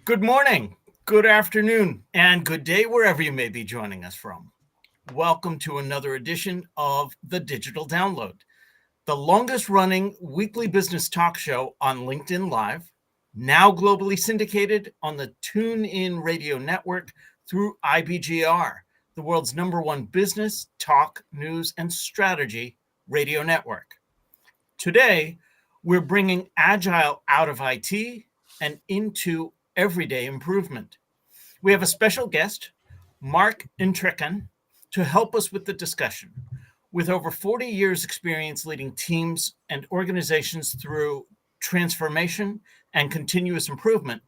Good morning, good afternoon, and good day wherever you may be joining us from. Welcome to another edition of The Digital Download, the longest running weekly business talk show on LinkedIn Live, now globally syndicated on the TuneIn Radio Network through IBGR, the world's #1 business, talk, news, and strategy radio network. Today, we're bringing Agile out of IT and into everyday improvement. We have a special guest, Mark Entrekin, to help us with the discussion. With over 40 years experience leading teams and organizations through transformation and continuous improvement,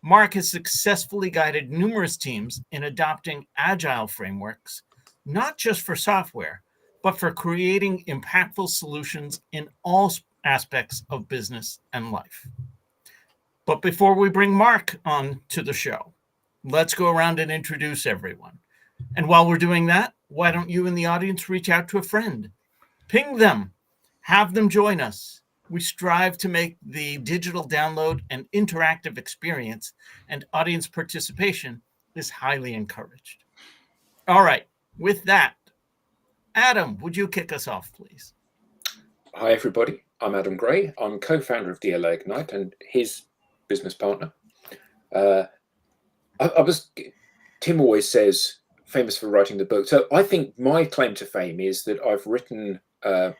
Mark has successfully guided numerous teams in adopting Agile frameworks, not just for software, but for creating impactful solutions in all aspects of business and life. But before we bring Mark on to the show, let's go around and introduce everyone. And while we're doing that, why don't you in the audience reach out to a friend? Ping them, have them join us. We strive to make the digital download an interactive experience, and audience participation is highly encouraged. All right, with that, Adam, would you kick us off, please? Hi, everybody. I'm Adam Gray. I'm co-founder of DLA Ignite and his business partner. Tim always says famous for writing the book. So I think my claim to fame is that I've written like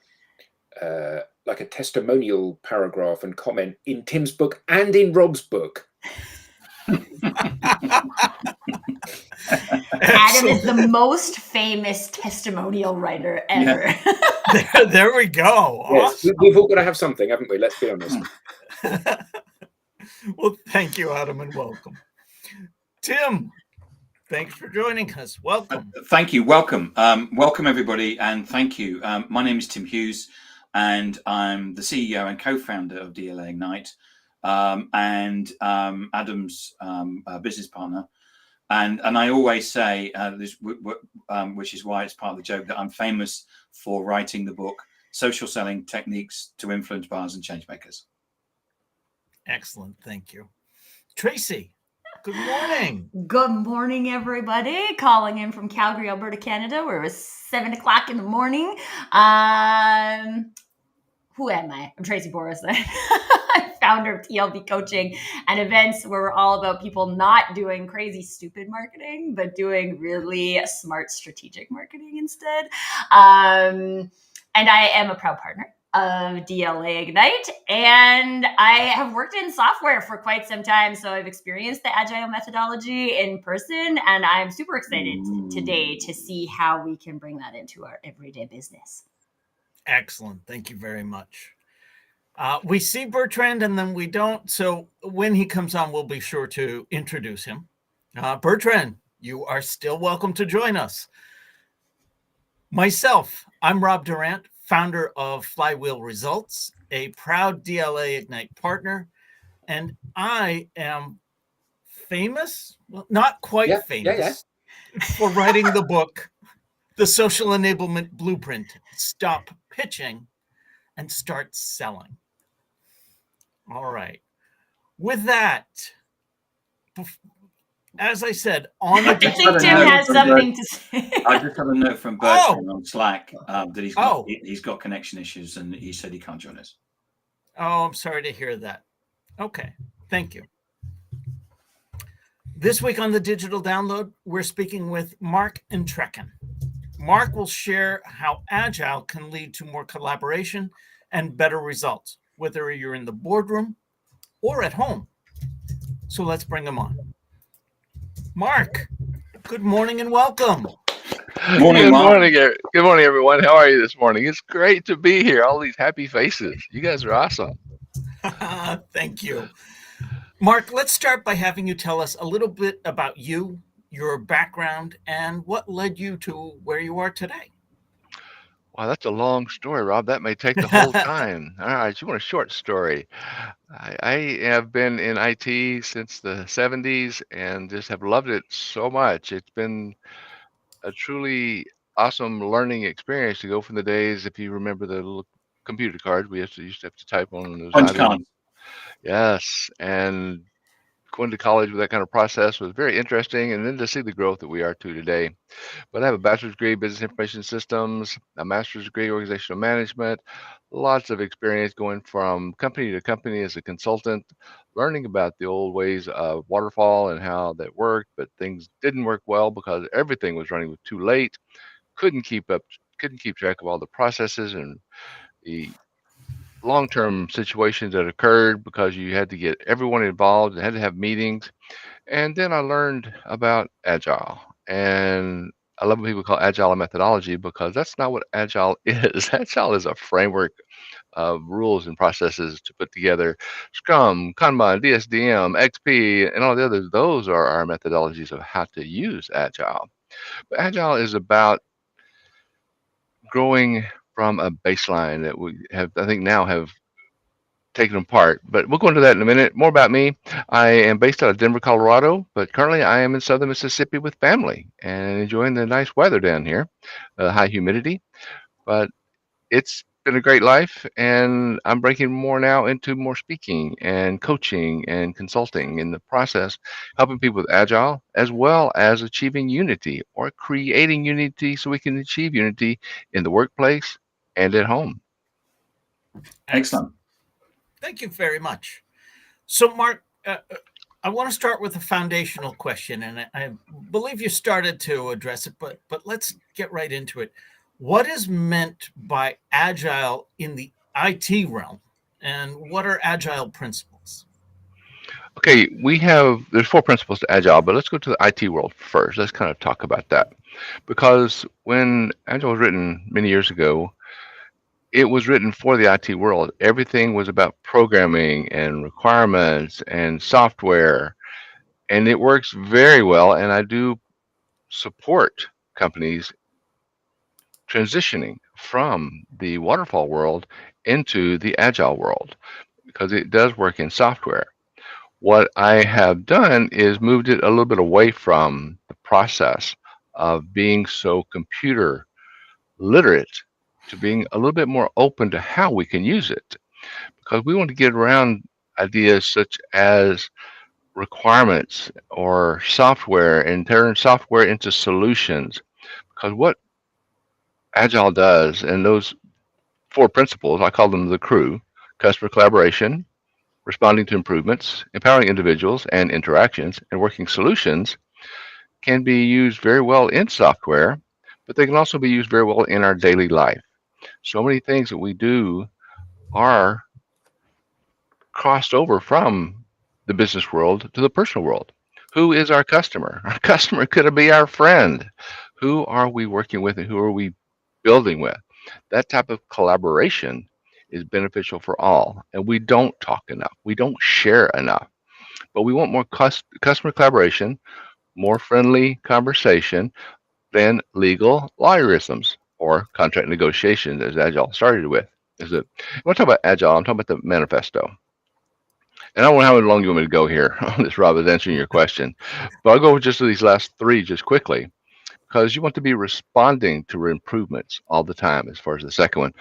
a testimonial paragraph and comment in Tim's book and in Rob's book. Adam is the most famous testimonial writer ever. Yeah. There we go. Yes, awesome. We've all got to have something, haven't we? Let's be honest. Well, thank you, Adam, and welcome. Tim, thanks for joining us. Welcome. Thank you. Welcome. Welcome, everybody, and thank you. My name is Tim Hughes, and I'm the CEO and co-founder of DLA Ignite, and Adam's business partner. And I always say this, which is why it's part of the joke, that I'm famous for writing the book Social Selling Techniques to Influence Buyers and Changemakers. Excellent. Thank you. Tracy, good morning. Good morning, everybody. Calling in from Calgary, Alberta, Canada, where it was 7 o'clock in the morning. Who am I? I'm Tracy Boris, founder of TLB Coaching and events where we're all about people not doing crazy, stupid marketing, but doing really smart, strategic marketing instead. And I am a proud partner of DLA Ignite, and I have worked in software for quite some time, so I've experienced the Agile methodology in person, and I'm super excited today to see how we can bring that into our everyday business. Excellent. Thank you very much. We see Bertrand and then we don't, so when he comes on, we'll be sure to introduce him. Bertrand, you are still welcome to join us. Myself, I'm Rob Durant, founder of Flywheel Results, a proud DLA Ignite partner, and I am famous, well, not quite famous, for writing the book, The Social Enablement Blueprint, Stop Pitching and Start Selling. All right. With that, as I said, on the I think Tim has something to say. I just have a note from Bertrand on Slack that he's got connection issues and he said he can't join us. Oh, I'm sorry to hear that. Okay, thank you. This week on the Digital Download, we're speaking with Mark Entrekin. Mark will share how Agile can lead to more collaboration and better results, whether you're in the boardroom or at home. So let's bring him on. Mark, good morning and welcome. Good morning, everyone. How are you this morning? It's great to be here. All these happy faces. You guys are awesome. Thank you. Mark, let's start by having you tell us a little bit about you, your background, and what led you to where you are today. Wow, that's a long story, Rob. That may take the whole time. All right, you want a short story. I have been in IT since the 70s and just have loved it so much. It's been a truly awesome learning experience to go from the days, if you remember the little computer cards we used to have to type on those punch cards. Yes, and going to college with that kind of process was very interesting, and then to see the growth that we are to today. But I have a bachelor's degree in business information systems, a master's degree in organizational management, lots of experience going from company to company as a consultant, learning about the old ways of waterfall and how that worked, but things didn't work well because everything was running too late, couldn't keep track of all the processes and the long-term situations that occurred because you had to get everyone involved and had to have meetings. And then I learned about Agile. And I love when people call Agile a methodology because that's not what Agile is. Agile is a framework of rules and processes to put together. Scrum, Kanban, DSDM, XP, and all the others. Those are our methodologies of how to use Agile. But Agile is about growing from a baseline that we have, I think, now have taken apart. But we'll go into that in a minute. More about me. I am based out of Denver, Colorado, but currently I am in southern Mississippi with family and enjoying the nice weather down here, high humidity. But it's been a great life, and I'm breaking more now into more speaking and coaching and consulting in the process, helping people with Agile as well as achieving unity or creating unity so we can achieve unity in the workplace and at home. Excellent. Thank you very much. So, Mark, I want to start with a foundational question, and I believe you started to address it, but let's get right into it. What is meant by Agile in the IT realm, and what are Agile principles? Okay, there's 4 principles to Agile, but let's go to the IT world first. Let's kind of talk about that. Because when Agile was written many years ago, it was written for the IT world. Everything was about programming and requirements and software, and it works very well. And I do support companies transitioning from the waterfall world into the agile world because it does work in software. What I have done is moved it a little bit away from the process of being so computer literate to being a little bit more open to how we can use it because we want to get around ideas such as requirements or software and turn software into solutions. Because what Agile does, and those 4 principles, I call them the crew: customer collaboration, responding to improvements, empowering individuals and interactions, and working solutions, can be used very well in software, but they can also be used very well in our daily life. So many things that we do are crossed over from the business world to the personal world. Who is our customer? Our customer could be our friend. Who are we working with and who are we building with? That type of collaboration is beneficial for all. And we don't talk enough. We don't share enough. But we want more customer collaboration, more friendly conversation than legal lawyerisms or contract negotiations, as Agile started with. When I talk about Agile, I'm talking about the manifesto. And I don't know how long you want me to go here on this, Rob, is answering your question. But I'll go just to these last 3 just quickly because you want to be responding to improvements all the time, as far as the second one,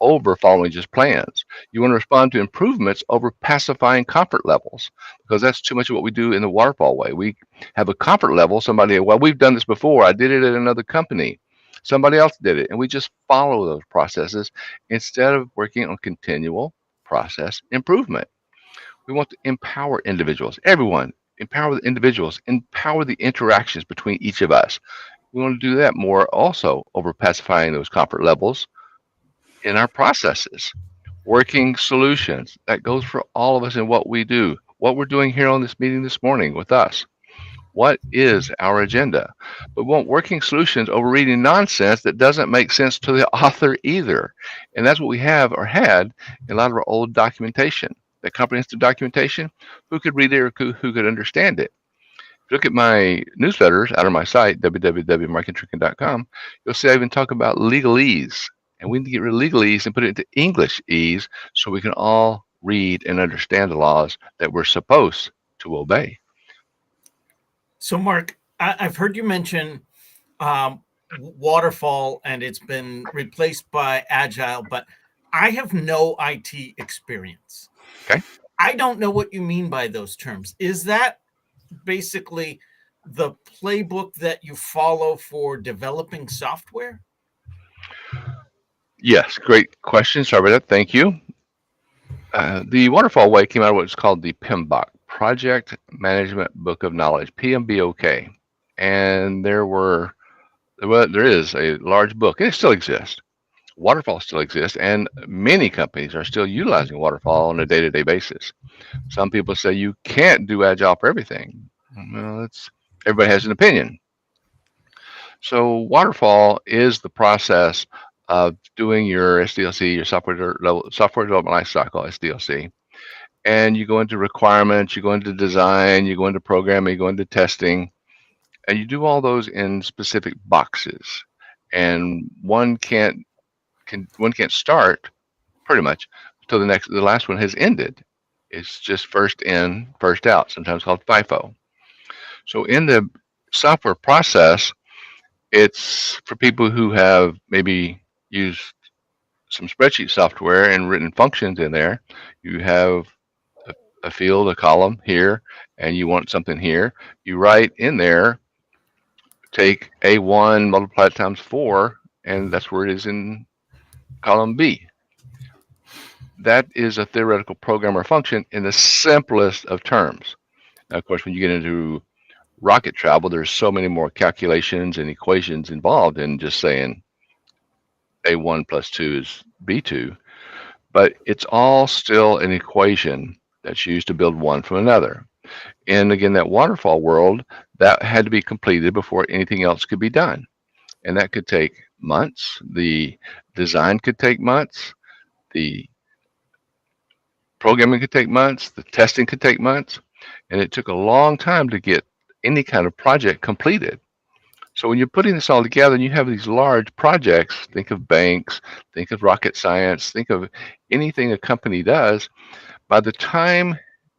over following just plans. You want to respond to improvements over pacifying comfort levels because that's too much of what we do in the waterfall way. We have a comfort level. Well, we've done this before. I did it at another company. Somebody else did it. And we just follow those processes instead of working on continual process improvement. We want to empower individuals, everyone, empower the individuals, empower the interactions between each of us. We want to do that more also over pacifying those comfort levels in our processes. Working solutions, that goes for all of us in what we do. What we're doing here on this meeting this morning with us. What is our agenda? But we want working solutions over reading nonsense that doesn't make sense to the author either. And that's what we have or had in a lot of our old documentation. That comprehensive documentation, who could read it or who could understand it? If you look at my newsletters out of my site, www.markentrekin.com, you'll see I even talk about legalese. And we need to get rid of legalese and put it into Englishese so we can all read and understand the laws that we're supposed to obey. So, Mark, I've heard you mention waterfall and it's been replaced by Agile, but I have no IT experience. Okay. I don't know what you mean by those terms. Is that basically the playbook that you follow for developing software? Yes, great question. Sorry about that. Thank you. The waterfall way came out of what's called the PMBOK, Project Management Book of Knowledge, PMBOK. And there is a large book, and it still exists. Waterfall still exists, and many companies are still utilizing waterfall on a day-to-day basis. Some people say you can't do agile for everything. Well, everybody has an opinion. So waterfall is the process of doing your SDLC, your software development lifecycle, SDLC. And you go into requirements, you go into design, you go into programming, you go into testing, and you do all those in specific boxes. And one can't start pretty much until the last one has ended. It's just first in, first out, sometimes called FIFO. So in the software process, it's for people who have maybe used some spreadsheet software and written functions in there. You have a field, a column here, and you want something here. You write in there, take A1, multiply it times 4, and that's where it is in column B. That is a theoretical programmer function in the simplest of terms. Now, of course, when you get into rocket travel, there's so many more calculations and equations involved in just saying A1 plus 2 is B2, but it's all still an equation that's used to build one from another. And again, that waterfall world, that had to be completed before anything else could be done. And that could take months. The design could take months. The programming could take months. The testing could take months. And it took a long time to get any kind of project completed. So when you're putting this all together and you have these large projects, think of banks, think of rocket science, think of anything a company does, by the time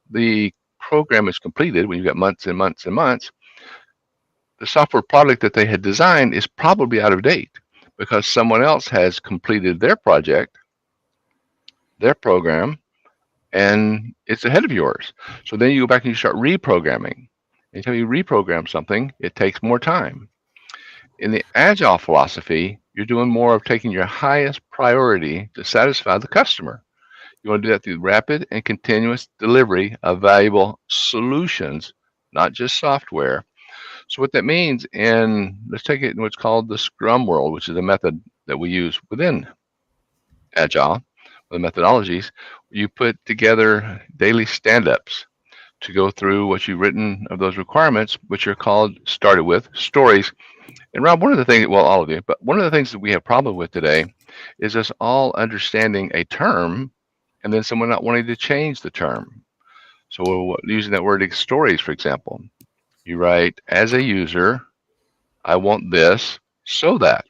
the program is completed, when you've got months and months and months, the software product that they had designed is probably out of date because someone else has completed their project, their program, and it's ahead of yours. So then you go back and you start reprogramming. Anytime you reprogram something, it takes more time. In the Agile philosophy, you're doing more of taking your highest priority to satisfy the customer. You want to do that through rapid and continuous delivery of valuable solutions, not just software. So what that means let's take it in what's called the Scrum world, which is a method that we use within Agile, the methodologies. You put together daily stand-ups to go through what you've written of those requirements, which are started with stories. And Rob, one of the things, well, all of you, but one of the things that we have problem with today is us all understanding a term and then someone not wanting to change the term. So using that word stories, for example, you write, as a user, I want this so that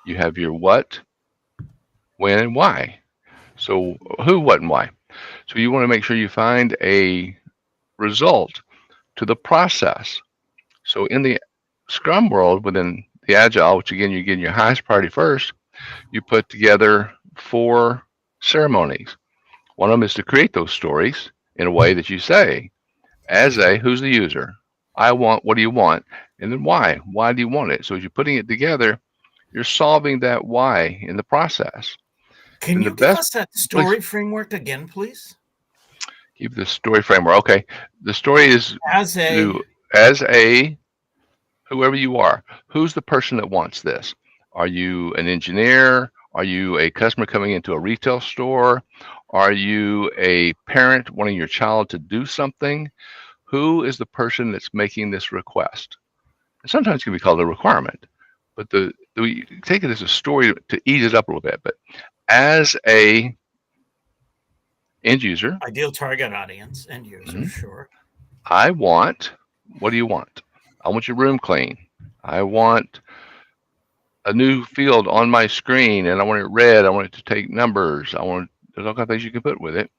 you have your what, when, and why. So who, what, and why. So you want to make sure you find a result to the process. So in the Scrum world, within the Agile, which again, you get your highest priority first, you put together 4 ceremonies. One of them is to create those stories in a way that you say, who's the user? I want, what do you want? And then why? Why do you want it? So as you're putting it together, you're solving that why in the process. Can And you give us that story framework again, please? Keep the story framework. Okay. The story is as a whoever you are. Who's the person that wants this? Are you an engineer? Are you a customer coming into a retail store? Are you a parent wanting your child to do something? Who is the person that's making this request? And sometimes it can be called a requirement, but we take it as a story to ease it up a little bit. But as a end user, ideal target audience, end user, sure. I want, what do you want? I want your room clean. I want a new field on my screen and I want it red. I want it to take numbers. There's all kinds of things you can put with it.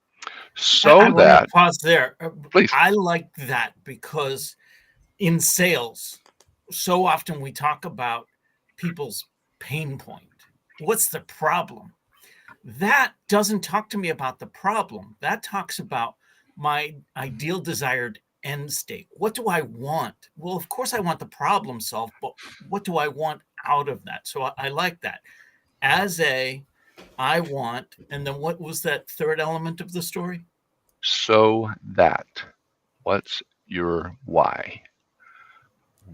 So I want to pause there. Please. I like that because in sales, so often we talk about people's pain point. What's the problem? That doesn't talk to me about the problem. That talks about my ideal desired end state. What do I want? Well, of course I want the problem solved, but what do I want out of that? So I like that. I want, and then what was that third element of the story? So that, what's your why?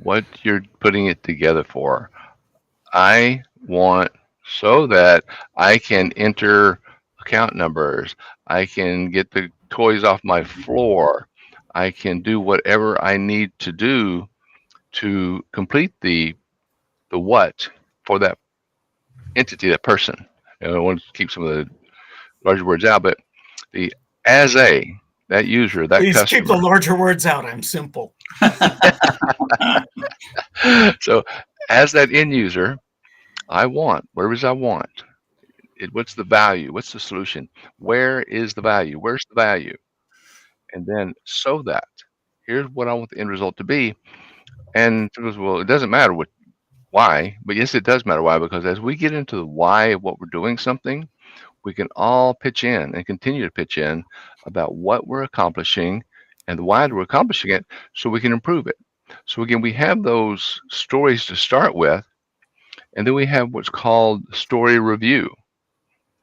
What you're putting it together for. I want so that I can enter account numbers. I can get the toys off my floor. I can do whatever I need to do to complete the what for that entity, that person. I want to keep some of the larger words out, but the as a that user, that Please keep the customer. larger words out. I'm simple. So as that end user, I want, where is I want? What's the value? What's the solution? Where is the value? Where's the value? And then so that here's what I want the end result to be. And well, it doesn't matter why, but yes, it does matter why, because as we get into the why of what we're doing something, we can all pitch in and continue to pitch in about what we're accomplishing and the why we're accomplishing it so we can improve it. So again, we have those stories to start with, and then we have what's called story review.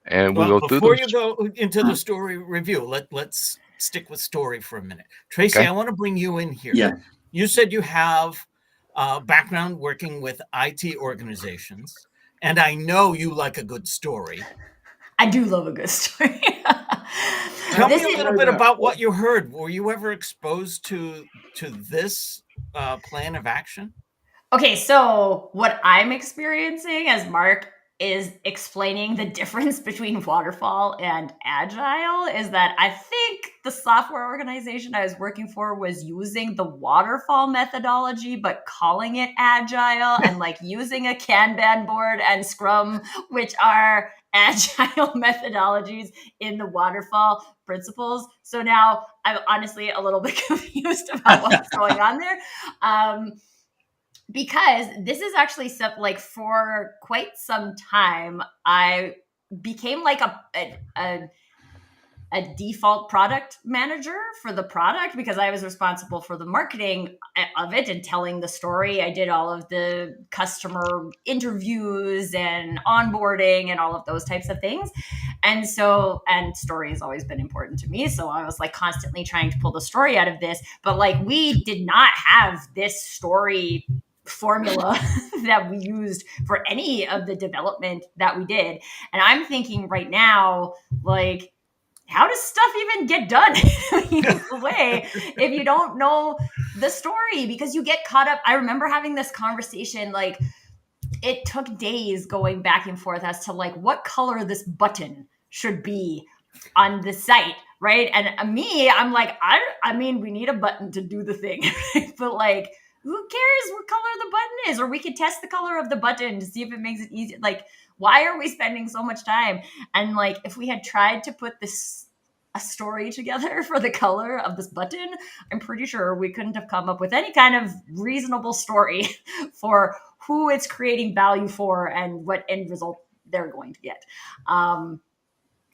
And we Well, go through before those. you go into the story review, let's stick with story for a minute. Tracy, Okay. I want to bring you in here. Yeah. You said you have background working with IT organizations, and I know you like a good story. I do love a good story. Tell me This a is- little bit about what you heard. Were you ever exposed to this plan of action? Okay, so what I'm experiencing as Mark is explaining the difference between waterfall and agile is that I think the software organization I was working for was using the waterfall methodology, but calling it agile and like using a Kanban board and Scrum, which are agile methodologies in the waterfall principles. So now I'm honestly a little bit confused about what's going on there. Because this is actually like for quite some time, I became like a default product manager for the product because I was responsible for the marketing of it and telling the story. I did all of the customer interviews and onboarding and all of those types of things. And story has always been important to me. So I was like constantly trying to pull the story out of this. But like we did not have this story formula that we used for any of the development that we did. And I'm thinking right now, like, how does stuff even get done the way if you don't know the story? Because you get caught up. I remember having this conversation, like it took days going back and forth as to like what color this button should be on the site, right? And me, I'm like, I mean, we need a button to do the thing, but like, who cares what color the button is? Or we could test the color of the button to see if it makes it easy. Like, why are we spending so much time? And like, if we had tried to put a story together for the color of this button, I'm pretty sure we couldn't have come up with any kind of reasonable story for who it's creating value for and what end result they're going to get.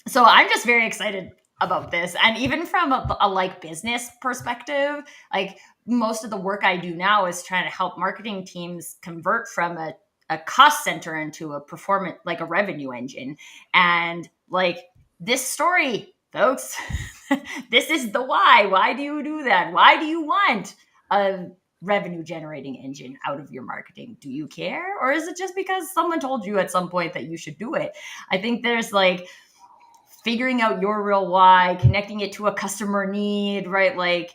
So I'm just very excited about this. And even from a like business perspective, like most of the work I do now is trying to help marketing teams convert from a cost center into a performance, like a revenue engine. And like this story, folks, this is the why. Why do you do that? Why do you want a revenue generating engine out of your marketing? Do you care? Or is it just because someone told you at some point that you should do it? I think there's like figuring out your real why, connecting it to a customer need, right? Like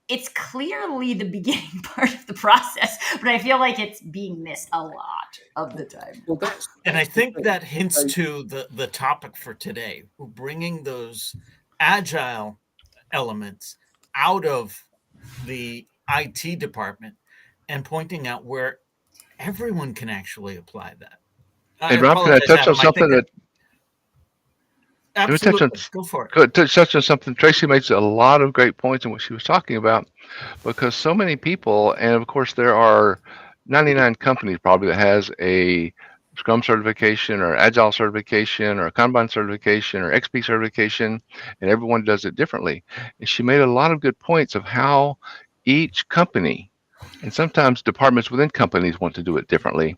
it's clearly the beginning part of the process, but I feel like it's being missed a lot of the time. Well, and I think that hints to the topic for today. We're bringing those agile elements out of the IT department and pointing out where everyone can actually apply that. And Rob, can I touch on something that? Absolutely. Go for it. Good. Touch on something. Tracy makes a lot of great points in what she was talking about, because so many people, and of course there are 99 companies probably that has a Scrum certification or Agile certification or Kanban certification or XP certification, and everyone does it differently. And she made a lot of good points of how each company, and sometimes departments within companies want to do it differently.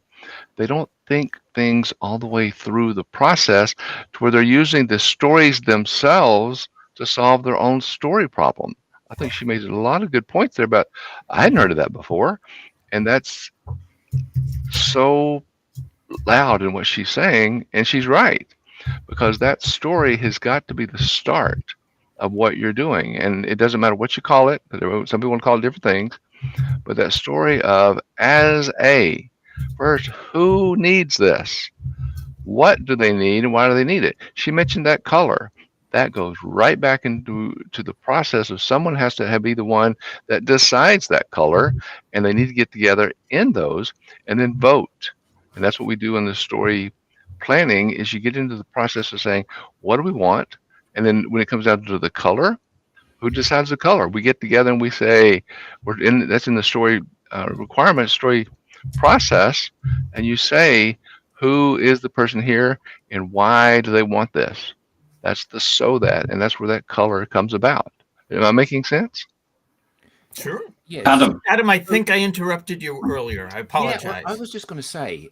They don't think things all the way through the process to where they're using the stories themselves to solve their own story problem. I think she made a lot of good points there, but I hadn't heard of that before. And that's so loud in what she's saying, and she's right, because that story has got to be the start of what you're doing. And it doesn't matter what you call it, some people want to call it different things, but that story of as a first, who needs this? What do they need and why do they need it? She mentioned that color. That goes right back into the process of someone has to be the one that decides that color, and they need to get together in those and then vote. And that's what we do in the story planning is you get into the process of saying, what do we want? And then when it comes down to the color, who decides the color? We get together and we say, that's in the story requirement, story process, and you say, who is the person here and why do they want this? That's the so that, and that's where that color comes about. Am I making sense? Sure. Yes. Adam, I think I interrupted you earlier. I apologize. Yeah, I was just going to say,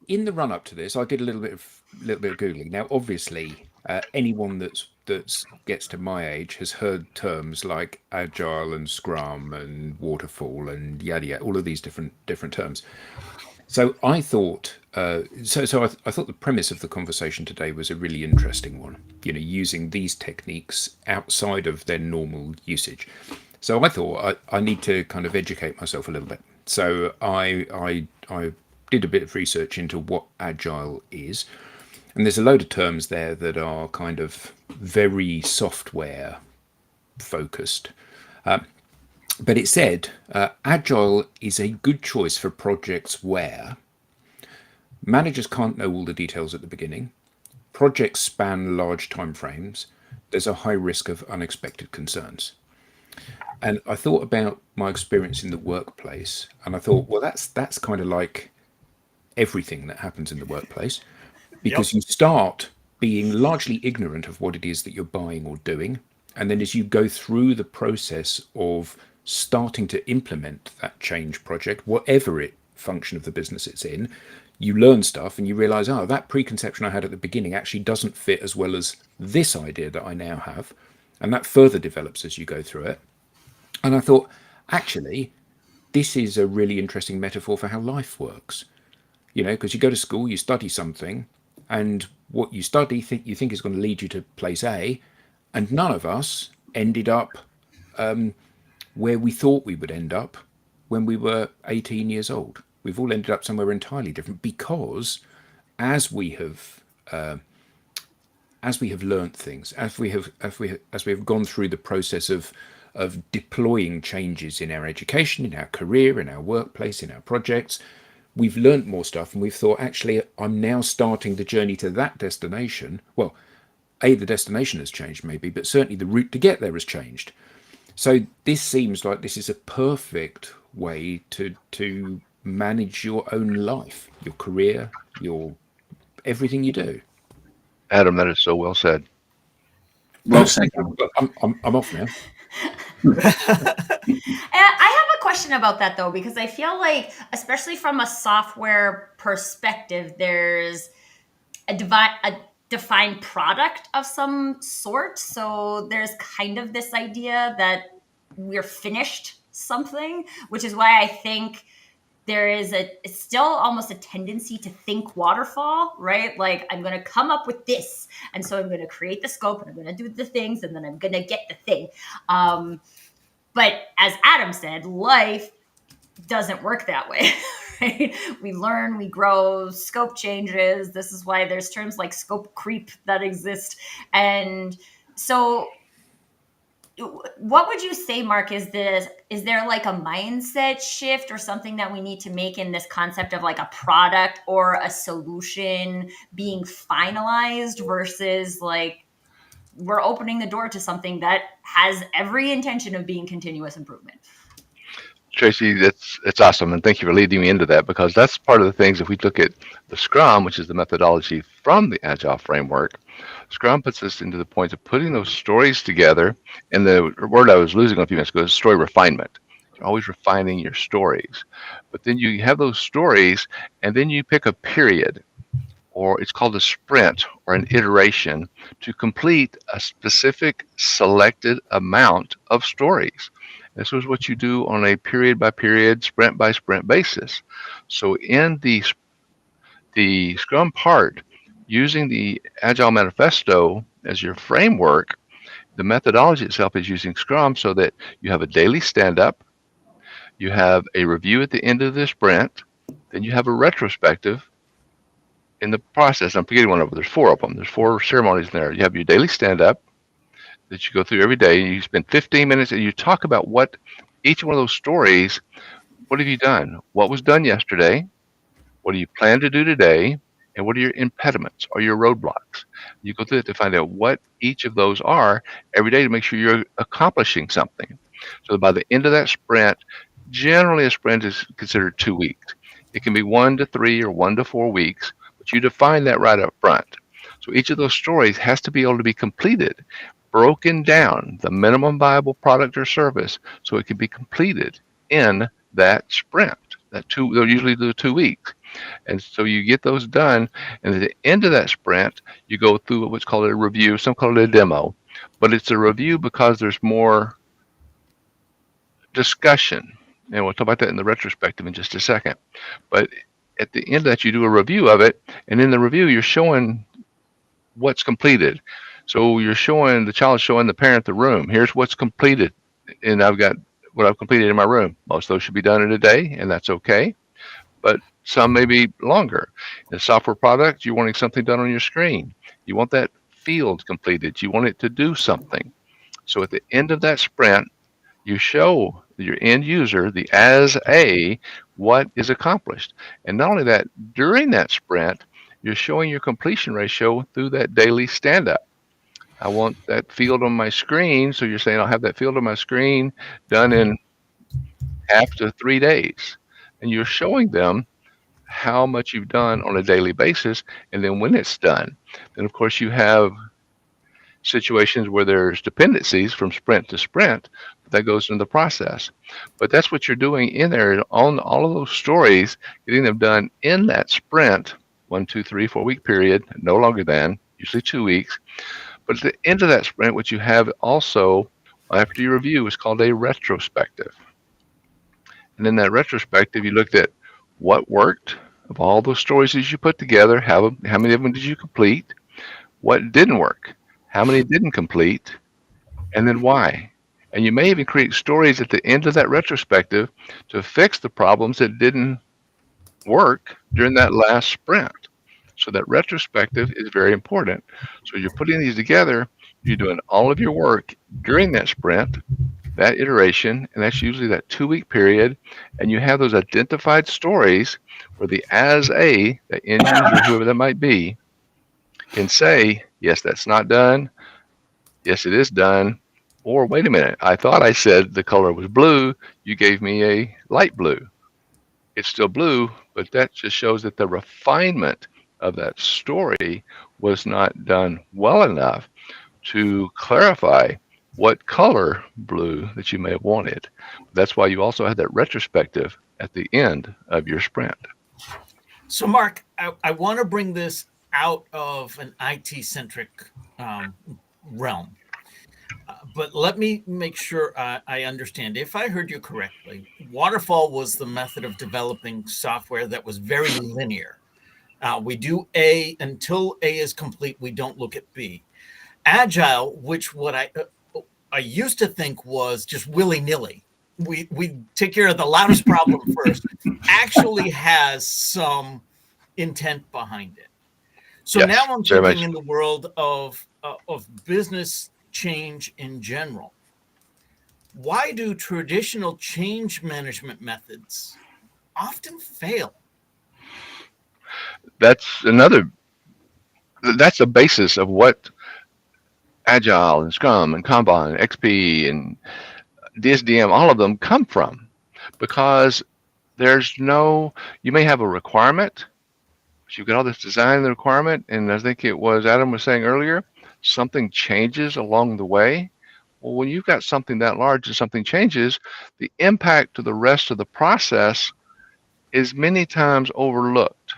in the run up to this, I did a little bit of googling. Now, obviously, anyone that gets to my age has heard terms like Agile and Scrum and Waterfall and yada yada, all of these different terms. So I thought, I thought the premise of the conversation today was a really interesting one. You know, using these techniques outside of their normal usage. So I thought I need to kind of educate myself a little bit. So I did a bit of research into what Agile is, and there's a load of terms there that are kind of very software focused. But it said Agile is a good choice for projects where managers can't know all the details at the beginning, projects span large timeframes, there's a high risk of unexpected concerns. And I thought about my experience in the workplace, and I thought, well, that's kind of like everything that happens in the workplace, because you start being largely ignorant of what it is that you're buying or doing, and then as you go through the process of starting to implement that change project, whatever function of the business it's in, you learn stuff and you realize, oh, that preconception I had at the beginning actually doesn't fit as well as this idea that I now have, and that further develops as you go through it. And I thought, actually, this is a really interesting metaphor for how life works. You know, because you go to school, you study something, and what you study you think is going to lead you to place A, and none of us ended up where we thought we would end up when we were 18 years old. We've all ended up somewhere entirely different because as we have learnt things, as we have gone through the process of deploying changes in our education, in our career, in our workplace, in our projects, we've learnt more stuff, and we've thought, actually, I'm now starting the journey to that destination. Well, the destination has changed maybe, but certainly the route to get there has changed. So this seems like this is a perfect way to manage your own life, your career, your everything you do. Adam, that is so well said. Well said. I'm off now. I have a question about that though, because I feel like, especially from a software perspective, there's a defined product of some sort. So there's kind of this idea that we're finished something, which is why I think there is it's still almost a tendency to think waterfall, right? Like, I'm going to come up with this, and so I'm going to create the scope, and I'm going to do the things, and then I'm going to get the thing. But as Adam said, life doesn't work that way, right? We learn, we grow, scope changes. This is why there's terms like scope creep that exist. And so what would you say, Mark, is there like a mindset shift or something that we need to make in this concept of like a product or a solution being finalized versus like we're opening the door to something that has every intention of being continuous improvement? Tracy, that's awesome, and thank you for leading me into that, because that's part of the things. If we look at the Scrum, which is the methodology from the Agile framework, Scrum puts us into the point of putting those stories together. And the word I was losing a few minutes ago is story refinement. You're always refining your stories, but then you have those stories, and then you pick a period, or it's called a sprint or an iteration, to complete a specific selected amount of stories. This is what you do on a period by period, sprint by sprint basis. So in the Scrum part, using the Agile Manifesto as your framework, the methodology itself is using Scrum so that you have a daily stand-up, you have a review at the end of the sprint, then you have a retrospective in the process. I'm forgetting one of them. There's four of them. There's four ceremonies in there. You have your daily stand-up that you go through every day. You spend 15 minutes and you talk about what each one of those stories, what have you done? What was done yesterday? What do you plan to do today? And what are your impediments or your roadblocks? You go through it to find out what each of those are every day to make sure you're accomplishing something. So by the end of that sprint, generally a sprint is considered 2 weeks. It can be 1 to 3 or 1 to 4 weeks, but you define that right up front. So each of those stories has to be able to be completed, broken down, the minimum viable product or service, so it can be completed in that sprint. They'll usually do 2 weeks. And so you get those done, and at the end of that sprint, you go through what's called a review. Some call it a demo, but it's a review because there's more discussion. And we'll talk about that in the retrospective in just a second. But at the end of that, you do a review of it, and in the review, you're showing what's completed. So you're showing the child, showing the parent the room. Here's what's completed, and I've got what I've completed in my room. Most of those should be done in a day, and that's okay. But some may be longer. In a software product, you're wanting something done on your screen. You want that field completed. You want it to do something. So at the end of that sprint, you show your end user the as a what is accomplished. And not only that, during that sprint, you're showing your completion ratio through that daily stand-up. I want that field on my screen. So you're saying I'll have that field on my screen done in half to 3 days. And you're showing them how much you've done on a daily basis, and then when it's done. Then of course you have situations where there's dependencies from sprint to sprint, but that goes into the process. But that's what you're doing in there on all of those stories, getting them done in that sprint, 1, 2, 3, 4 week period, no longer than, usually 2 weeks. But at the end of that sprint, what you have also after your review is called a retrospective. And in that retrospective, you looked at what worked of all those stories that you put together, how many of them did you complete, what didn't work, how many didn't complete, and then why. And you may even create stories at the end of that retrospective to fix the problems that didn't work during that last sprint. So that retrospective is very important. So you're putting these together, you're doing all of your work during that sprint, that iteration, and that's usually that 2 week period, and you have those identified stories where the as a, the end user, whoever that might be, can say, yes, that's not done, yes, it is done, or wait a minute, I thought I said the color was blue, you gave me a light blue. It's still blue, but that just shows that the refinement of that story was not done well enough to clarify what color blue that you may have wanted. That's why you also have that retrospective at the end of your sprint. So, Mark, I want to bring this out of an IT-centric realm. But let me make sure I understand. If I heard you correctly, waterfall was the method of developing software that was very linear. We do A until A is complete. We don't look at B. Agile, which what I used to think was just willy-nilly. We take care of the loudest problem first, actually has some intent behind it. So Yes, now I'm very thinking much. in the world of business change in general. Why do traditional change management methods often fail? That's the basis of what Agile and Scrum and Kanban and XP and DSDM, all of them come from. because you may have a requirement, but you've got all this design and the requirement, and I think it was Adam was saying earlier, something changes along the way. Well, when you've got something that large and something changes, the impact to the rest of the process is many times overlooked.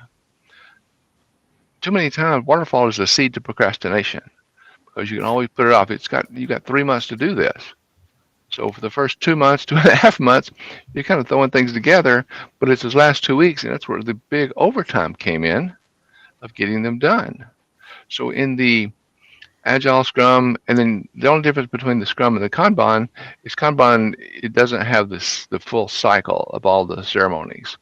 Too many times, waterfall is a seed to procrastination because you can always put it off. You've got 3 months to do this. So for the first 2 months, 2.5 months, you're kind of throwing things together, but it's those last 2 weeks, and that's where the big overtime came in of getting them done. So in the Agile Scrum, and then the only difference between the Scrum and the Kanban is Kanban, it doesn't have the full cycle of all the ceremonies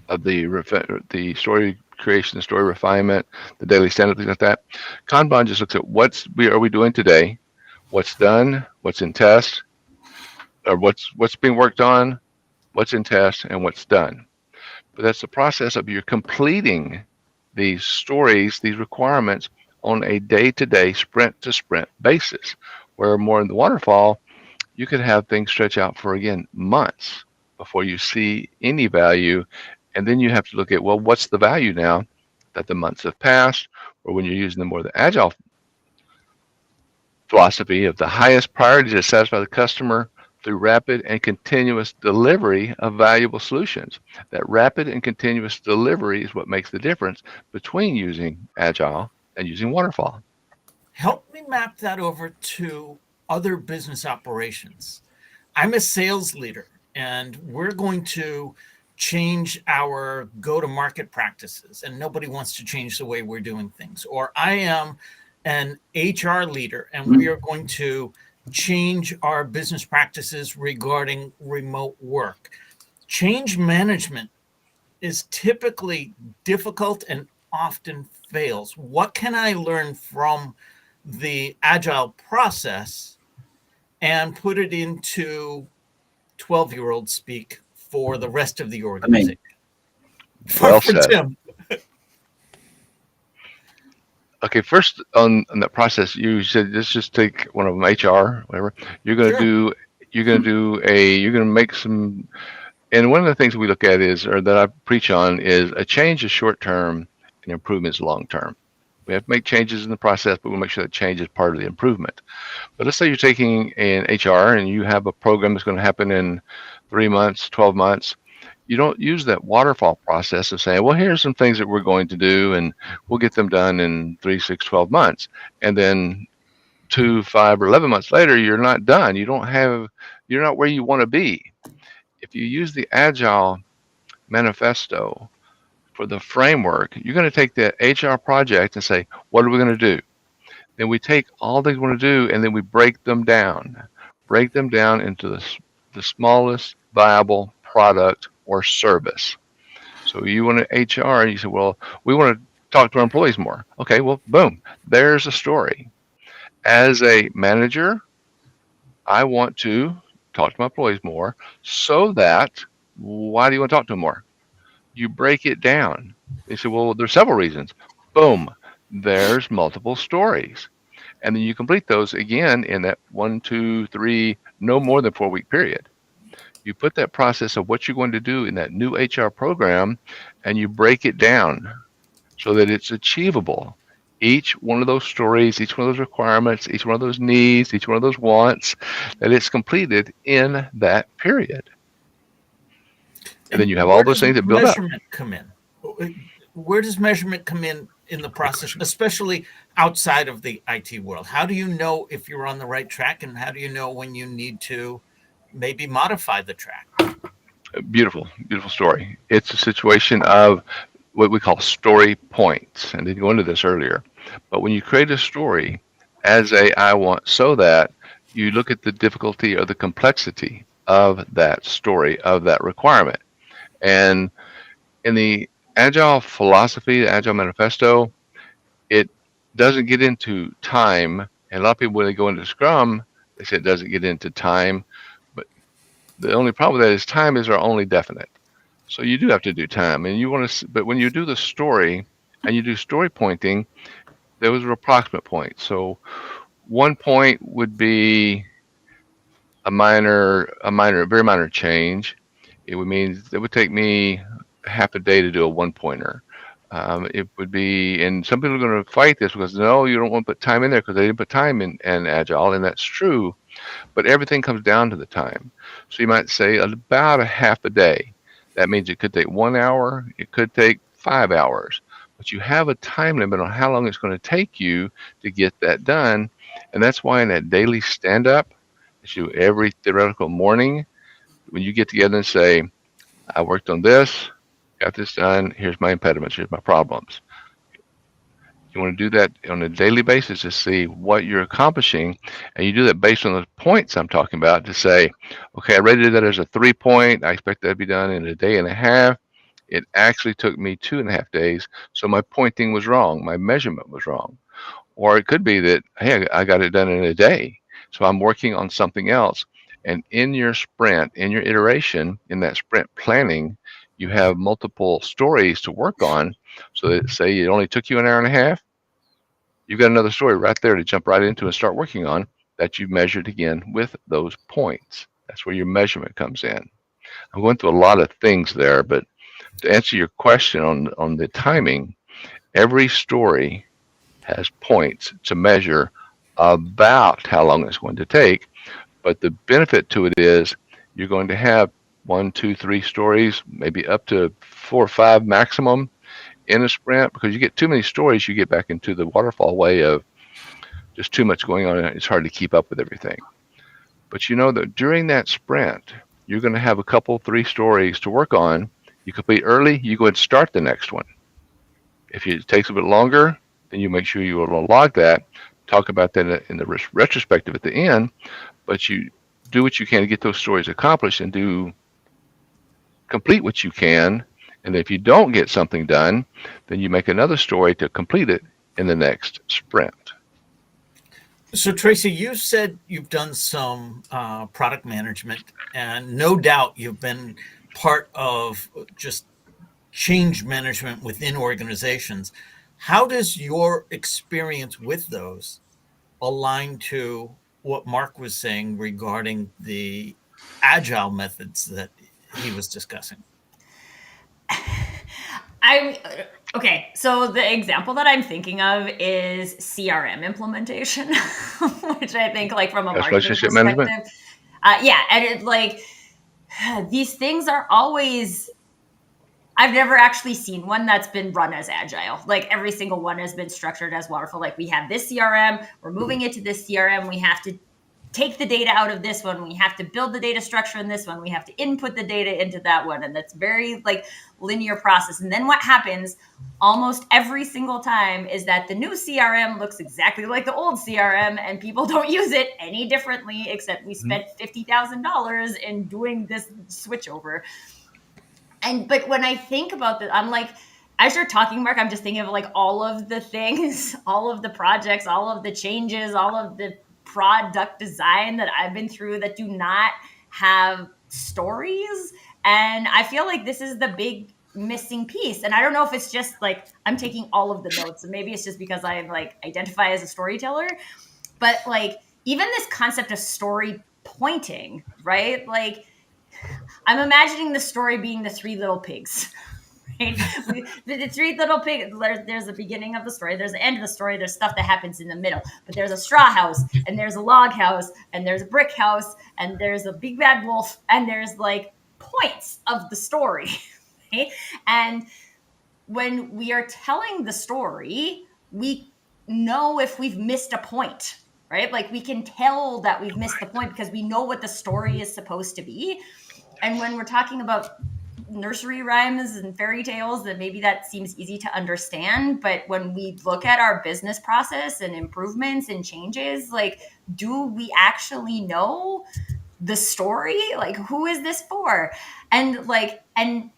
of the story creation, the story refinement, the daily stand-up, things like that. Kanban just looks at what are we doing today, what's done, what's in test, or what's being worked on, what's in test, and what's done. But that's the process of you're completing these stories, these requirements on a day-to-day, sprint-to-sprint basis. Where more in the waterfall, you could have things stretch out for, again, months before you see any value. And then you have to look at, well, what's the value now that the months have passed, or when you're using the more the Agile philosophy of the highest priority to satisfy the customer through rapid and continuous delivery of valuable solutions. That rapid and continuous delivery is what makes the difference between using Agile and using waterfall. Help me map that over to other business operations. I'm a sales leader, and we're going to change our go-to-market practices, and nobody wants to change the way we're doing things. Or I am an HR leader, and we are going to change our business practices regarding remote work. Change management is typically difficult and often fails. What can I learn from the Agile process and put it into 12-year-old speak for the rest of the organization? Well for said. Tim. Okay, first on that process, you said let's just take one of them, HR, whatever. You're going to make some, and one of the things we look at or that I preach on is a change is short term and improvement is long term. We have to make changes in the process, but we'll make sure that change is part of the improvement. But let's say you're taking an HR and you have a program that's going to happen in 3 months, 12 months. You don't use that waterfall process of saying, well, here's some things that we're going to do, and we'll get them done in 3, 6, 12 months. And then 2, 5, or 11 months later, you're not done. You're not where you want to be. If you use the Agile manifesto for the framework, you're going to take that HR project and say, what are we going to do? Then we take all things we want to do, and then we break them down into the smallest viable product or service. So you want to HR, and you say, well, we want to talk to our employees more. Okay, well, boom, there's a story. As a manager, I want to talk to my employees more so that, why do you want to talk to them more? You break it down. They say, well, there's several reasons. Boom, there's multiple stories. And then you complete those again in that 1, 2, 3, no more than 4-week period. You put that process of what you're going to do in that new HR program, and you break it down so that it's achievable. Each one of those stories, each one of those requirements, each one of those needs, each one of those wants, that it's completed in that period. And then you have all those things that build up. Measurement come in? Where does measurement come in the process, especially outside of the IT world? How do you know if you're on the right track, and how do you know when you need to maybe modify the track? Beautiful, beautiful story. It's a situation of what we call story points. And didn't go into this earlier. But when you create a story as I want, so that you look at the difficulty or the complexity of that story, of that requirement. And in the Agile philosophy, the Agile manifesto, it doesn't get into time. And a lot of people, when they go into Scrum, they say it doesn't get into time. But the only problem with that is time is our only definite. So you do have to do time. And you want to, but when you do the story and you do story pointing, there was an approximate point. So one point would be a very minor change. It would mean it would take me half a day to do a one pointer. It would be, and some people are going to fight this because no, you don't want to put time in there because they didn't put time in Agile, and that's true. But everything comes down to the time. So you might say about a half a day. That means it could take 1 hour, it could take 5 hours, but you have a time limit on how long it's going to take you to get that done. And that's why in that daily stand up, that you do every theoretical morning, when you get together and say, I worked on this, got this done, here's my impediments, here's my problems. You want to do that on a daily basis to see what you're accomplishing, and you do that based on the points I'm talking about to say, okay, I rated that as a 3 point. I expect that to be done in a day and a half. It actually took me 2.5 days, so my pointing was wrong, my measurement was wrong. Or it could be that, hey, I got it done in a day, so I'm working on something else. And in your sprint, in your iteration, in that sprint planning, you have multiple stories to work on. So that say it only took you an hour and a half, you've got another story right there to jump right into and start working on that you've measured again with those points. That's where your measurement comes in. I'm going through a lot of things there, but to answer your question on the timing, every story has points to measure about how long it's going to take. But the benefit to it is you're going to have 1, 2, 3 stories, maybe up to 4 or 5 maximum in a sprint, because you get too many stories, you get back into the waterfall way of just too much going on. It's hard to keep up with everything. But you know that during that sprint, you're going to have a couple, 3 stories to work on. You complete early, you go ahead and start the next one. If it takes a bit longer, then you make sure you will log that, talk about that in the retrospective at the end, but you do what you can to get those stories accomplished and complete what you can. And if you don't get something done, then you make another story to complete it in the next sprint. So, Tracy, you said you've done some product management, and no doubt you've been part of just change management within organizations. How does your experience with those align to what Mark was saying regarding the agile methods that he was discussing? I'm okay. So the example that I'm thinking of is CRM implementation, which I think, like, from a That's marketing relationship management. perspective, yeah, and it's like these things are always. I've never actually seen one that's been run as agile. Like, every single one has been structured as waterfall. Like, we have this CRM, we're moving it to this CRM, we have to take the data out of this one, we have to build the data structure in this one, we have to input the data into that one, and that's very, like, linear process. And then what happens almost every single time is that the new CRM looks exactly like the old CRM, and people don't use it any differently, except we spent $50,000 in doing this switchover. But when I think about that, I'm like, as you're talking, Mark, I'm just thinking of, like, all of the things, all of the projects, all of the changes, all of the product design that I've been through that do not have stories. And I feel like this is the big missing piece. And I don't know if it's just like I'm taking all of the notes, and maybe it's just because I, like, identify as a storyteller, but, like, even this concept of story pointing, right? Like, I'm imagining the story being the 3 little pigs. Right? The 3 little pigs. There's the beginning of the story. There's the end of the story. There's stuff that happens in the middle. But there's a straw house, and there's a log house, and there's a brick house, and there's a big bad wolf, and there's, like, points of the story. Right? And when we are telling the story, we know if we've missed a point. Right? Like, we can tell that we've missed the point because we know what the story is supposed to be. And when we're talking about nursery rhymes and fairy tales, then maybe that seems easy to understand. But when we look at our business process and improvements and changes, like, do we actually know the story? Like, who is this for? And, like, and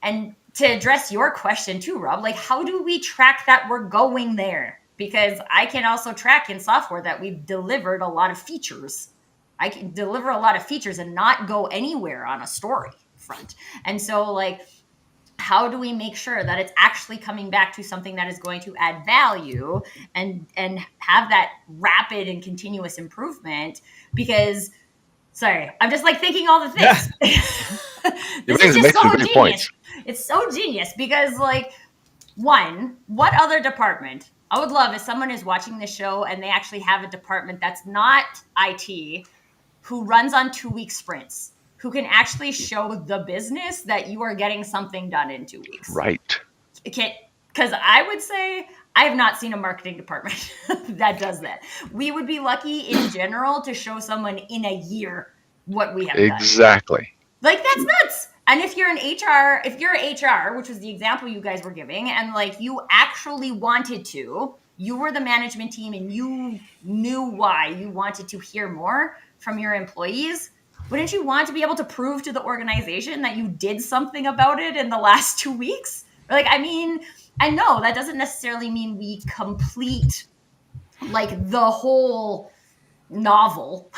to address your question too, Rob, like, how do we track that we're going there? Because I can also track in software that we've delivered a lot of features. I can deliver a lot of features and not go anywhere on a story front. And so, like, how do we make sure that it's actually coming back to something that is going to add value and have that rapid and continuous improvement? Because, sorry, I'm just, like, thinking all the things. This is just so genius. It's so genius because, like, one, what other department? I would love if someone is watching this show and they actually have a department that's not IT, who runs on 2-week sprints, who can actually show the business that you are getting something done in 2 weeks. Right. Because I would say I have not seen a marketing department that does that. We would be lucky in general to show someone in a year what we have done. Exactly. Like, that's nuts. And if you're HR, which was the example you guys were giving, and like you actually wanted to, you were the management team and you knew why you wanted to hear more from your employees, wouldn't you want to be able to prove to the organization that you did something about it in the last 2 weeks? Like, I mean, I know that doesn't necessarily mean we complete like the whole novel,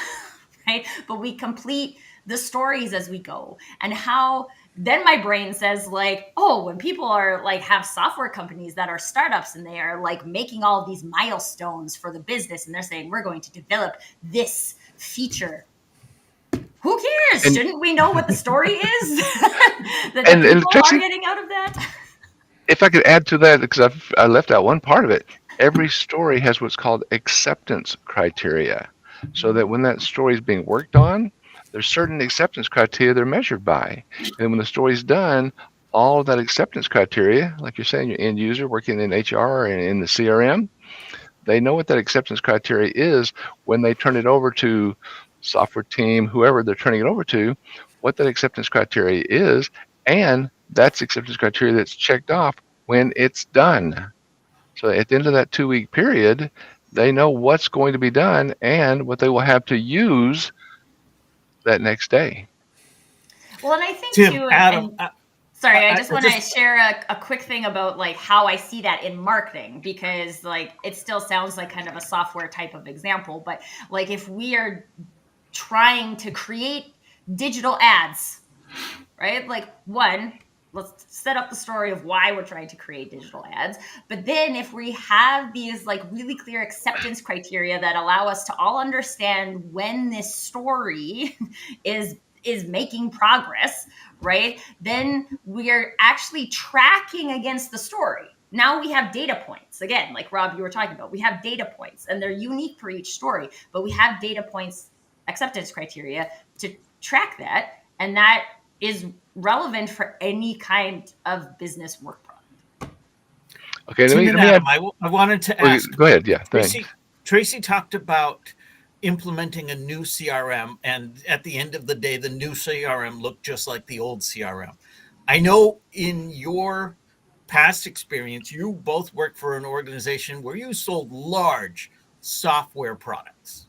right? But we complete the stories as we go. And how then my brain says, like, oh, when people are like have software companies that are startups and they are like making all of these milestones for the business and they're saying we're going to develop this feature. Who cares? And, shouldn't we know what the story is that the people are getting out of that? If I could add to that, because I left out one part of it, every story has what's called acceptance criteria. So that when that story is being worked on, there's certain acceptance criteria they're measured by. And when the story's done, all of that acceptance criteria, like you're saying, your end user working in HR and in the CRM, they know what that acceptance criteria is when they turn it over to software team, whoever they're turning it over to, what that acceptance criteria is, and that's acceptance criteria that's checked off when it's done. So at the end of that 2-week period, they know what's going to be done and what they will have to use that next day. Well, and I think Tim, too, Adam, sorry, I just want to share a quick thing about like how I see that in marketing, because like it still sounds like kind of a software type of example, but like if we are trying to create digital ads, right? Like, one, let's set up the story of why we're trying to create digital ads. But then if we have these like really clear acceptance criteria that allow us to all understand when this story is making progress, right? Then we're actually tracking against the story. Now we have data points. Again, like Rob, you were talking about, we have data points and they're unique for each story, but we have data points, acceptance criteria to track that. And that is relevant for any kind of business work product. Okay, let me add. I wanted to ask. Go ahead. Yeah, thanks. Tracy talked about implementing a new CRM, and at the end of the day, the new CRM looked just like the old CRM. I know in your past experience, you both worked for an organization where you sold large software products.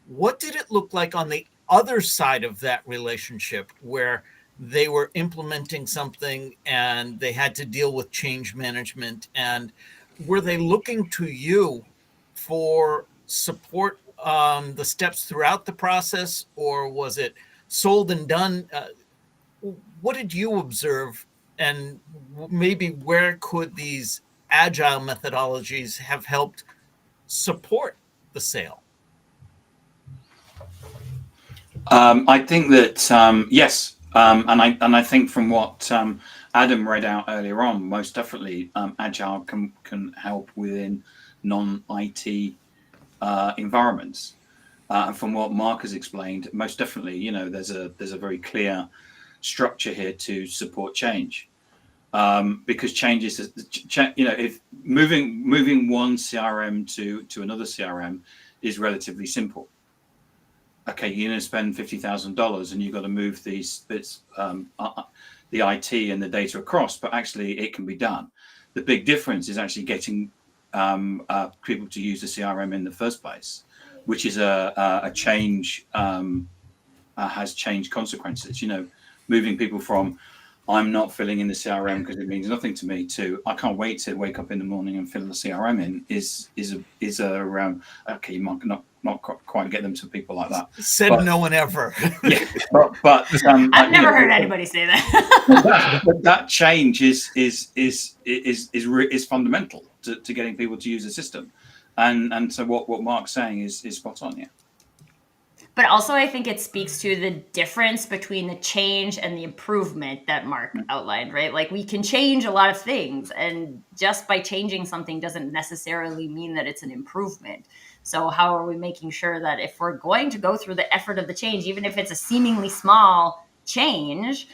What did it look like on the other side of that relationship where they were implementing something and they had to deal with change management? And were they looking to you for support on the steps throughout the process, or was it sold and done? What did you observe, and maybe where could these agile methodologies have helped support the sale? I think that yes, and I think from what Adam read out earlier on, most definitely Agile can help within non-IT environments. And from what Mark has explained, most definitely, you know, there's a very clear structure here to support change, because change is, you know, if moving one CRM to another CRM is relatively simple. Okay, you're going to spend $50,000 and you've got to move these bits, the IT and the data across, but actually it can be done. The big difference is actually getting people to use the CRM in the first place, which is a change, has change consequences. You know, moving people from I'm not filling in the CRM because it means nothing to me to I can't wait to wake up in the morning and fill the CRM in is okay, you might not quite get them to people like that. But, no one ever. Yeah, but I've never heard anybody say that. that change is fundamental to getting people to use the system, and so what Mark's saying is spot on. Yeah. But also, I think it speaks to the difference between the change and the improvement that Mark outlined, right? Like, we can change a lot of things, and just by changing something doesn't necessarily mean that it's an improvement. So how are we making sure that if we're going to go through the effort of the change, even if it's a seemingly small change,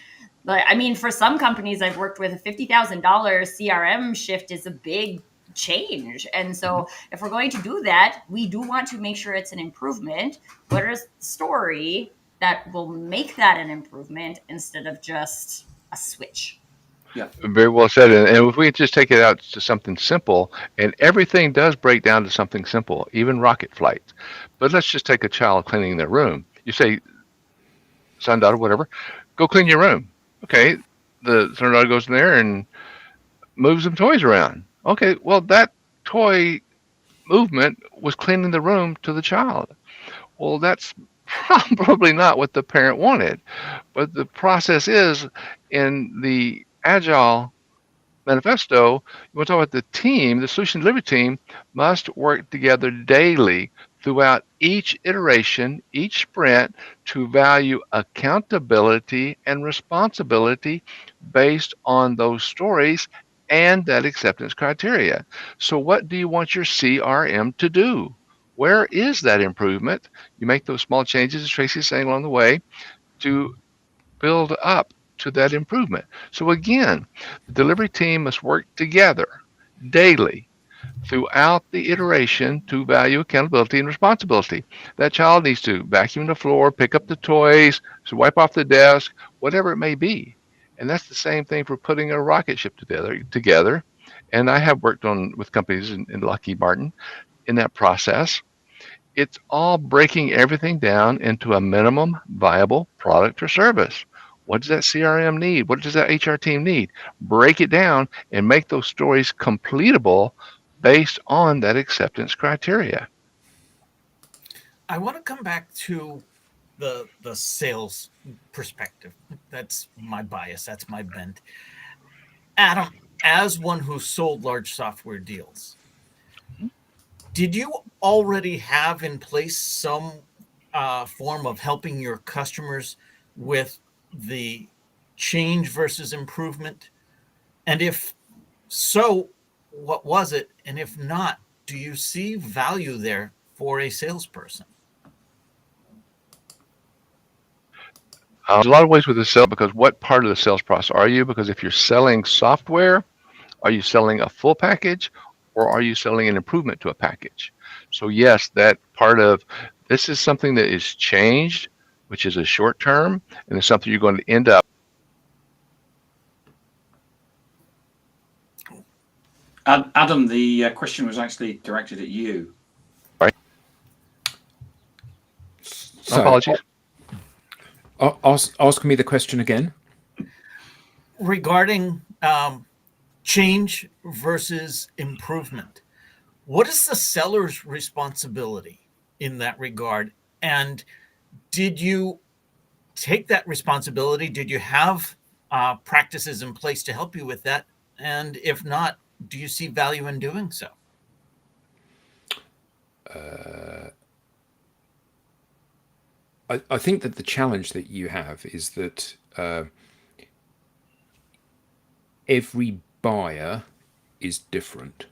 but I mean, for some companies I've worked with, a $50,000 CRM shift is a big change. And so if we're going to do that, we do want to make sure it's an improvement. What is the story that will make that an improvement instead of just a switch? Yeah. Very well said. And if we just take it out to something simple, and everything does break down to something simple, even rocket flights. But let's just take a child cleaning their room. You say, son, daughter, whatever, go clean your room. Okay. The son or daughter goes in there and moves some toys around. Okay. Well, that toy movement was cleaning the room to the child. Well, that's probably not what the parent wanted. But the process is in the Agile manifesto, you want to talk about the team, the solution delivery team must work together daily throughout each iteration, each sprint to value accountability and responsibility based on those stories and that acceptance criteria. So, what do you want your CRM to do? Where is that improvement? You make those small changes, as Tracy's saying along the way, to build up to that improvement. So again, the delivery team must work together daily throughout the iteration to value accountability and responsibility. That child needs to vacuum the floor, pick up the toys, so wipe off the desk, whatever it may be. And that's the same thing for putting a rocket ship together. And I have worked on with companies in Lockheed Martin in that process. It's all breaking everything down into a minimum viable product or service. What does that CRM need? What does that HR team need? Break it down and make those stories completable based on that acceptance criteria. I want to come back to the sales perspective. That's my bias. That's my bent. Adam, as one who sold large software deals, did you already have in place some form of helping your customers with the change versus improvement? And if so, what was it? And if not, do you see value there for a salesperson? There's a lot of ways with the sale because what part of the sales process are you? Because if you're selling software, are you selling a full package or are you selling an improvement to a package? So yes, that part of this is something that is changed, which is a short term, and it's something you're going to end up. Adam, the question was actually directed at you. Right. So, apologies. Ask me the question again. Regarding change versus improvement, what is the seller's responsibility in that regard? And did you take that responsibility? Did you have practices in place to help you with that? And if not, do you see value in doing so? I think that the challenge that you have is that every buyer is different,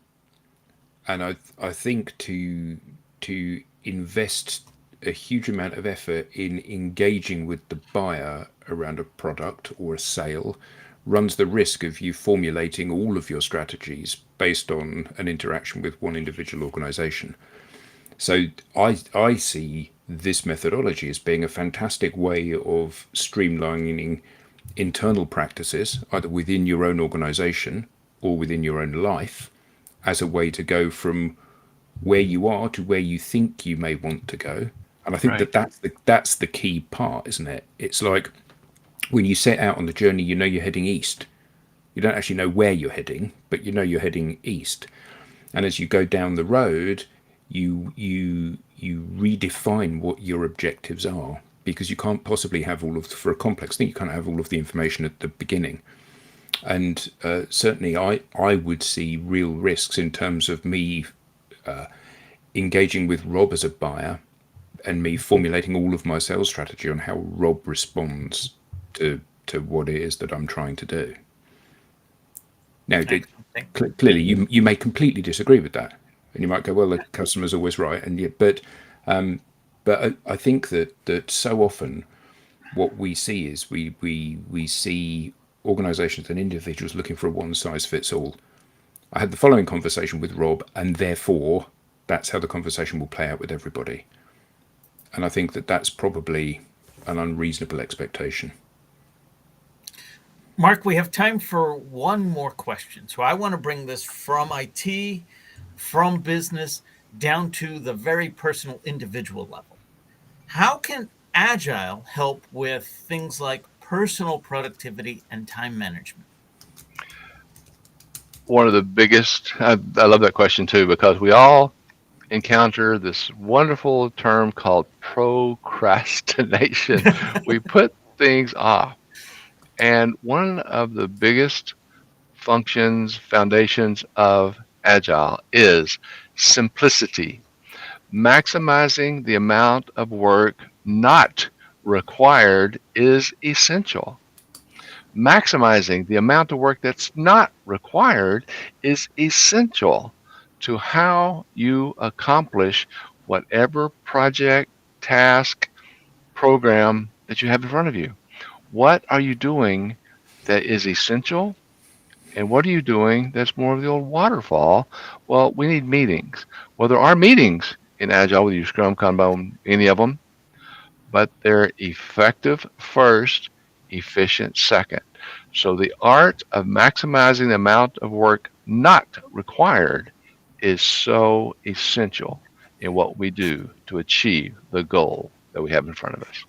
and I think to invest a huge amount of effort in engaging with the buyer around a product or a sale runs the risk of you formulating all of your strategies based on an interaction with one individual organization. So I see this methodology as being a fantastic way of streamlining internal practices, either within your own organization or within your own life, as a way to go from where you are to where you think you may want to go. And I think Right. that's the key part, isn't it? It's like when you set out on the journey, you know you're heading east. You don't actually know where you're heading, but you know you're heading east. And as you go down the road, you redefine what your objectives are, because you can't possibly have for a complex thing, you can't have all of the information at the beginning. And certainly I would see real risks in terms of me engaging with Rob as a buyer and me formulating all of my sales strategy on how Rob responds to what it is that I'm trying to do. Now, clearly, you may completely disagree with that, and you might go, "Well, the customer's always right," and yet, but I think that so often what we see is we see organisations and individuals looking for a one size fits all. I had the following conversation with Rob, and therefore that's how the conversation will play out with everybody. And I think that that's probably an unreasonable expectation. Mark, we have time for one more question. So I want to bring this from IT, from business, down to the very personal individual level. How can Agile help with things like personal productivity and time management? One of the biggest, I love that question too, because we all encounter this wonderful term called procrastination. We put things off. And one of the biggest foundations of Agile is simplicity, maximizing the amount of work not required is essential. Maximizing the amount of work that's not required is essential to how you accomplish whatever project, task, program that you have in front of you. What are you doing that is essential? And what are you doing that's more of the old waterfall? Well, we need meetings. Well, there are meetings in Agile, whether you Scrum, Kanban, any of them, but they're effective first, efficient second. So the art of maximizing the amount of work not required is so essential in what we do to achieve the goal that we have in front of us.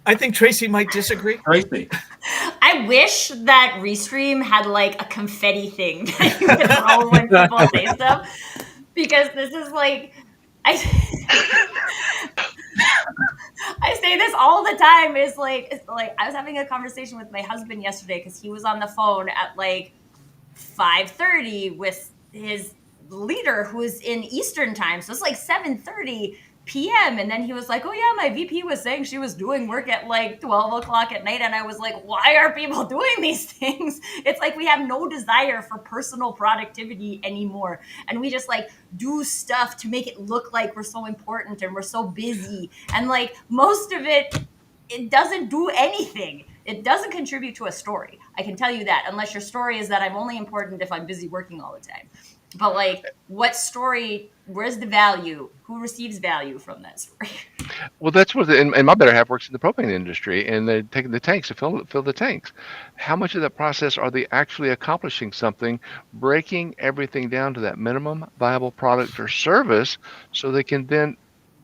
I think Tracy might disagree. Tracy. I wish that Restream had like a confetti thing that you could throw when people say stuff, because this is like, I say this all the time. It's like I was having a conversation with my husband yesterday because he was on the phone at like 5:30 with his leader who is in Eastern time. So it's like 7:30 p.m. And then he was like, "Oh yeah, my VP was saying she was doing work at like 12 o'clock at night." And I was like, "Why are people doing these things?" It's like we have no desire for personal productivity anymore. And we just like do stuff to make it look like we're so important and we're so busy. And like most of it doesn't do anything. It doesn't contribute to a story. I can tell you that, unless your story is that I'm only important if I'm busy working all the time. But like, what story, where's the value? Who receives value from that story? Well, that's what, and my better half works in the propane industry, and they're taking the tanks to fill the tanks. How much of that process are they actually accomplishing something, breaking everything down to that minimum viable product or service so they can then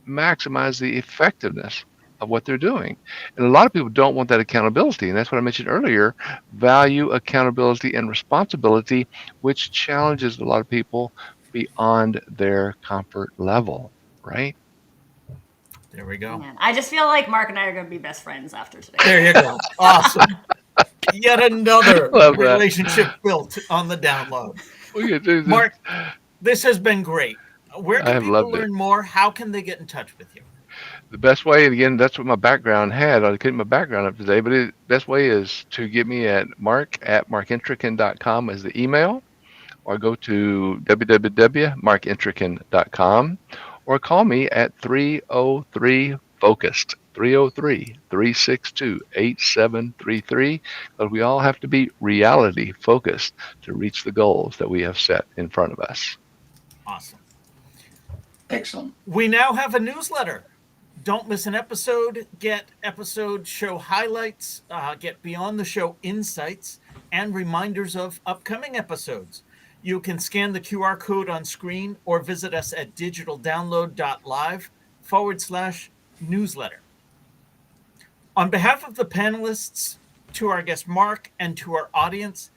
maximize the effectiveness of what they're doing? And a lot of people don't want that accountability, and that's what I mentioned earlier, value, accountability, and responsibility, which challenges a lot of people beyond their comfort level, right? There we go. Man, I just feel like Mark and I are going to be best friends after today. There you go. Awesome. Yet another Love that. relationship built on the download. We could do this. Mark, this has been great. Where I can have people loved it. learn more? How can they get in touch with you? The best way, and again, that's what my background had. I couldn't get my background up today, but the best way is to get me at mark@markentrekin.com as the email, or go to www.markentrekin.com, or call me at 303-FOCUSED, 303-362-8733, because we all have to be reality focused to reach the goals that we have set in front of us. Awesome. Excellent. We now have a newsletter. Don't miss an episode. Get episode show highlights, get beyond the show insights, and reminders of upcoming episodes. You can scan the QR code on screen or visit us at digitaldownload.live/newsletter. On behalf of the panelists, to our guest Mark, and to our audience,